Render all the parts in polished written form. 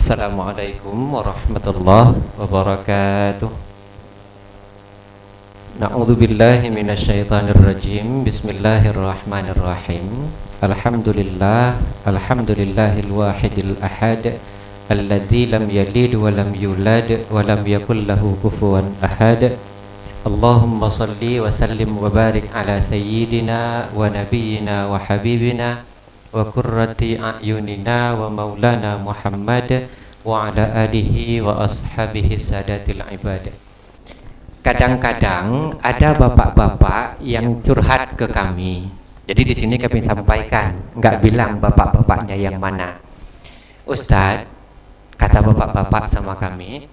Assalamualaikum warahmatullahi wabarakatuh. Na'udzubillahi minasyaitonirrajim. Bismillahirrahmanirrahim. Alhamdulillahil wahidil ahad alladzi lam yalid wa lam yulad wa lam yakul lahu kufuwan ahad. Allahumma salli wa sallim wa barik ala sayyidina wa nabiyyina wa habibina wa qurrati a'yunina wa maulana Muhammad wa ala alihi wa ashabihi sadatil ibad. Kadang-kadang ada bapak-bapak yang curhat ke kami. Jadi di sini kami sampaikan, nggak bilang bapak-bapaknya yang mana. Ustadz, kata bapak-bapak sama kami,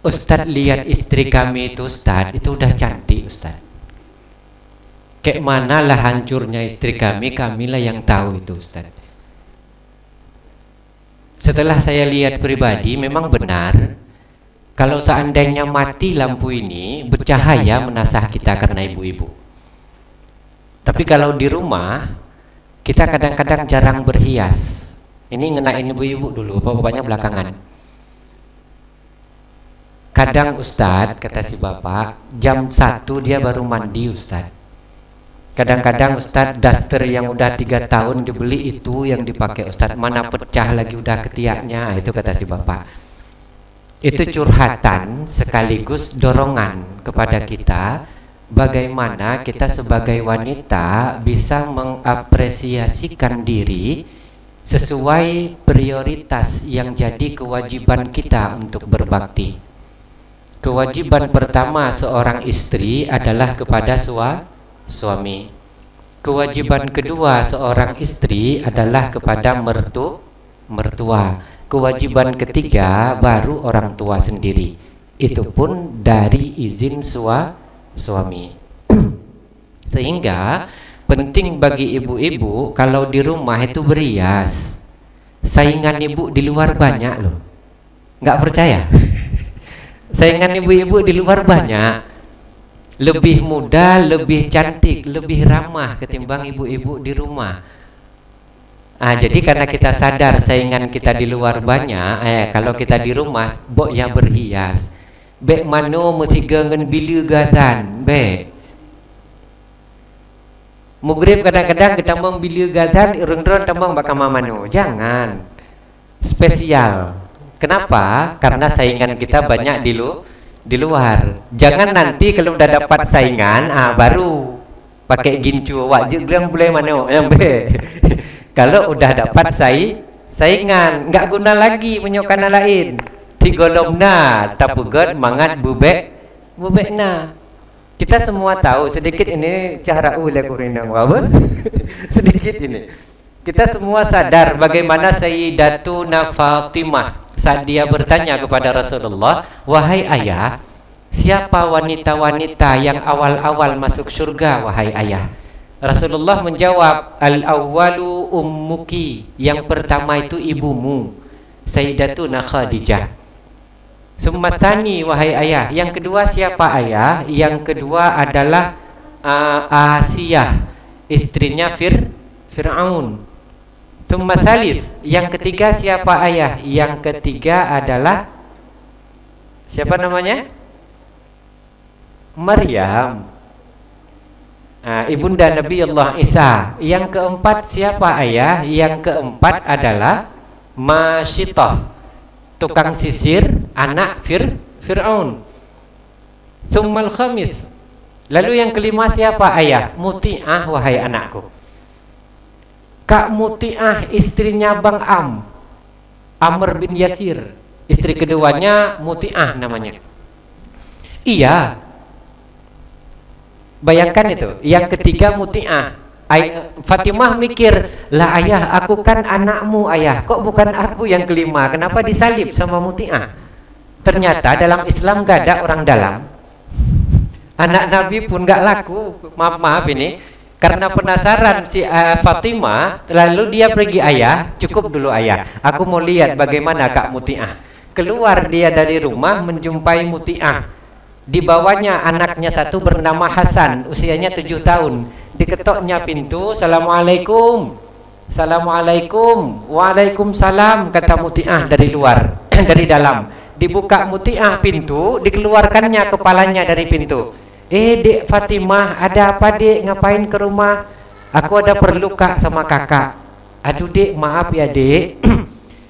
Ustadz lihat istri kami itu Ustadz, itu udah cantik Ustadz. Kayak manalah hancurnya istri kami, kamilah yang tahu itu Ustaz. Setelah saya lihat pribadi, memang benar. Kalau seandainya mati lampu ini, bercahaya menasah kita karena ibu-ibu. Tapi kalau di rumah, kita kadang-kadang jarang berhias. Ini ngenain ibu-ibu dulu, bapak-bapaknya belakangan. Kadang Ustaz, kata si bapak, jam 1 dia baru mandi Ustaz. Kadang-kadang Ustadz daster yang udah 3 tahun dibeli itu yang dipakai Ustadz, mana pecah lagi udah ketiaknya, itu kata si bapak. Itu curhatan sekaligus dorongan kepada kita, bagaimana kita sebagai wanita bisa mengapresiasikan diri sesuai prioritas yang jadi kewajiban kita untuk berbakti. Kewajiban pertama seorang istri adalah kepada suami. Kewajiban kedua seorang istri adalah kepada mertua. Kewajiban ketiga baru orang tua sendiri. Itu pun dari izin suami. Sehingga penting bagi ibu-ibu kalau di rumah itu berias. Saingan ibu di luar banyak loh. Nggak percaya? Saingan ibu-ibu di luar banyak. Lebih muda, lebih cantik, lebih ramah ketimbang ibu-ibu di rumah. Jadi karena kita sadar saingan kita di luar banyak, kalau kita di rumah, bok yang berhias. Bek mano mesti gengen bila gatan, bek. Mugrib kadang-kadang kita bila gatan, ireng-ireng tambang bakal mano. Jangan. Spesial. Kenapa? Karena saingan kita banyak di luar. Jangan nanti kalau udah dapat saingan, baru pakai gincu wajib bilang boleh mana yang be. Kalau udah dapat saingan, nggak guna lagi menyokana lain. Tigolomna tapugat mangat bubek na. Kita semua tahu sedikit ini cara ulah kurinang apa? Sedikit ini. Kita semua sadar bagaimana Sayyidatuna Fatimah saat dia bertanya kepada Rasulullah, wahai ayah, siapa wanita-wanita yang awal-awal masuk surga, wahai ayah? Rasulullah menjawab, al-awwalu ummuki, yang pertama itu ibumu, Sayyidatuna Khadijah. Summatani, wahai ayah, yang kedua siapa ayah? Yang kedua adalah Asiyah, istrinya Fir'aun. Salis, yang ketiga siapa ayah? Yang ketiga adalah siapa namanya? Maryam, ibunda Nabi Allah Isa. Yang keempat siapa ayah? Yang keempat adalah Masyitah, tukang sisir, anak Fir'aun. Summal khamis, lalu yang kelima siapa ayah? Muti'ah, wahai anakku. Kak Muti'ah istrinya Bang Amr bin Yasir. Istri keduanya Muti'ah namanya. Iya. Bayangkan itu. Yang ketiga Muti'ah. Fatimah mikir, lah ayah, aku kan anakmu ayah. Kok bukan aku yang kelima? Kenapa disalib sama Muti'ah? Ternyata dalam Islam gak ada orang dalam. Anak Nabi pun gak laku. Maaf ini. Karena penasaran si Fatimah, lalu dia pergi, ayah, cukup dulu ayah, aku mau lihat bagaimana Kak Muti'ah. Keluar dia dari rumah menjumpai Muti'ah. Di bawahnya anaknya satu bernama Hasan, usianya 7 tahun. Diketoknya pintu, assalamualaikum. Assalamualaikum. Waalaikumsalam, kata Muti'ah dari luar. Dari dalam dibuka Muti'ah pintu, dikeluarkannya kepalanya dari pintu. Dek Fatimah, ada apa dek, ngapain ke rumah? Aku ada perlu kak sama kakak. Aduh dek, maaf ya dek.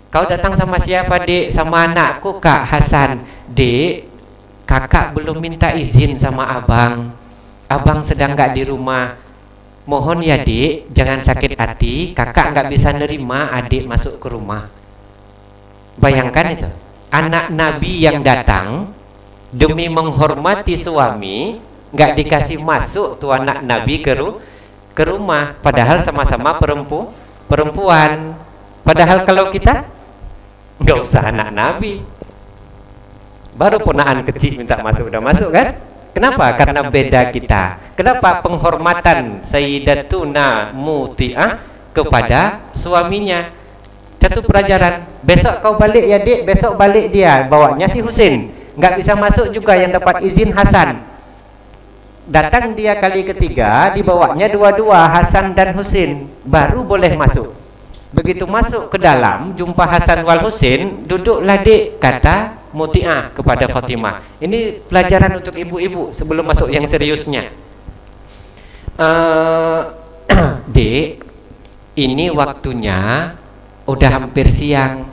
Kau datang sama siapa dek? Sama anakku kak Hasan. Dek, kakak belum minta izin sama abang. Abang sedang gak di rumah. Mohon ya dek, jangan sakit hati, kakak gak bisa nerima adik masuk ke rumah. Bayangkan itu, anak Nabi yang datang demi menghormati suami, gak dikasih masuk tuh anak Nabi ke rumah. Padahal sama-sama perempuan. Padahal kalau kita gak usah anak Nabi, baru ponaan kecil minta masuk, udah masuk kan? Kenapa? Karena beda kita. Kenapa penghormatan Sayyidatuna Muti'ah kepada suaminya? Satu pelajaran. Besok kau balik ya dek, besok balik dia. Bawanya si Husin. Nggak bisa masuk juga, yang dapat izin Hasan. Datang dia kali ketiga, dibawanya dua-dua, Hasan dan Husin. Baru boleh masuk. Begitu masuk ke dalam, jumpa Hasan wal Husin, duduklah dek, kata Muti'ah kepada Fatimah. Ini pelajaran untuk ibu-ibu sebelum masuk yang seriusnya. Dek, ini waktunya udah hampir siang.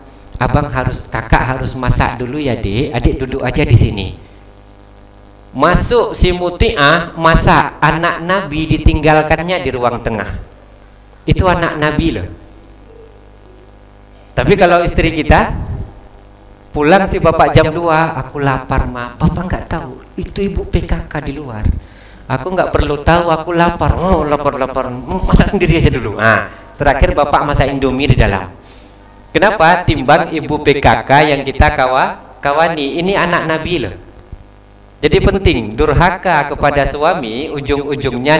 Kakak harus masak dulu ya dek. Adik duduk aja di sini. Masuk si Muti'ah masak. Anak Nabi ditinggalkannya di ruang tengah. Itu anak Nabi loh. Tapi kalau istri kita pulang si bapak jam 2, aku lapar ma. Bapak nggak tahu, itu ibu PKK di luar. Aku nggak perlu tahu, aku lapar. Oh lapar, masak sendiri aja dulu. Terakhir bapak masak Indomie di dalam. Kenapa? Timbang ibu PKK yang kita kawani. Ini anak Nabi loh. Jadi penting, durhaka kepada suami ujung-ujungnya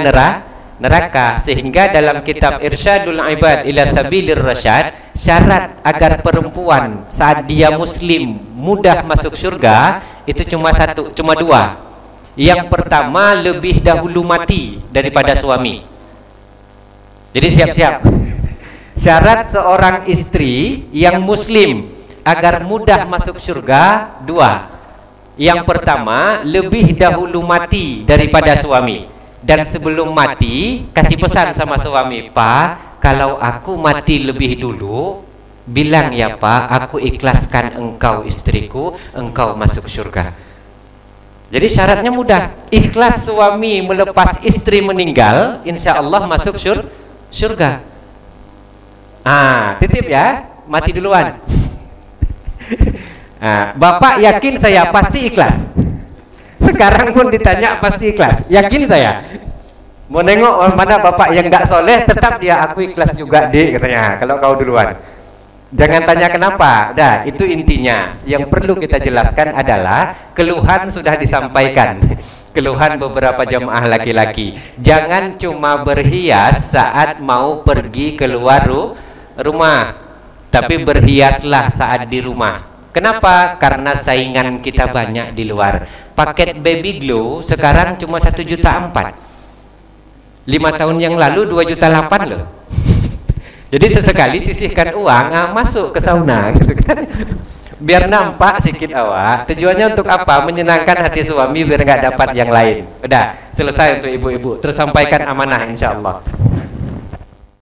neraka. Sehingga dalam kitab Irsyadul Ibad ila Sabilir Rasyad, syarat agar perempuan saat dia muslim mudah masuk surga itu cuma dua. Yang pertama, lebih dahulu mati daripada suami. Jadi siap-siap. Syarat seorang istri yang muslim agar mudah masuk surga dua. Yang pertama, lebih dahulu mati daripada suami. Dan sebelum mati, kasih pesan sama suami, Pak, kalau aku mati lebih dulu, bilang ya Pak, aku ikhlaskan engkau istriku, engkau masuk surga. Jadi syaratnya mudah. Ikhlas suami melepas istri meninggal, insya Allah masuk surga. Titip ya, mati duluan. Bapak yakin saya pasti ikhlas. Sekarang pun ditanya pasti ikhlas. Yakin saya. Mau nengok mana bapak yang nggak soleh, tetap dia aku ikhlas juga dek, katanya. Kalau kau duluan, jangan tanya kenapa. Itu intinya. Yang perlu kita jelaskan adalah keluhan sudah disampaikan. Keluhan beberapa jamaah laki-laki. Jangan cuma berhias saat mau pergi keluar rumah, tapi berhiaslah saat di rumah. Kenapa? Karena saingan kita banyak di luar. Paket baby glow sekarang cuma 1,4 juta. 5 tahun yang lalu 2,8 juta loh. Jadi sesekali sisihkan uang, masuk ke sauna gitu kan. Biar nampak sedikit awak. Tujuannya untuk apa? Menyenangkan hati suami biar nggak dapat yang lain. Udah selesai untuk ibu-ibu. Terus sampaikan amanah insya Allah.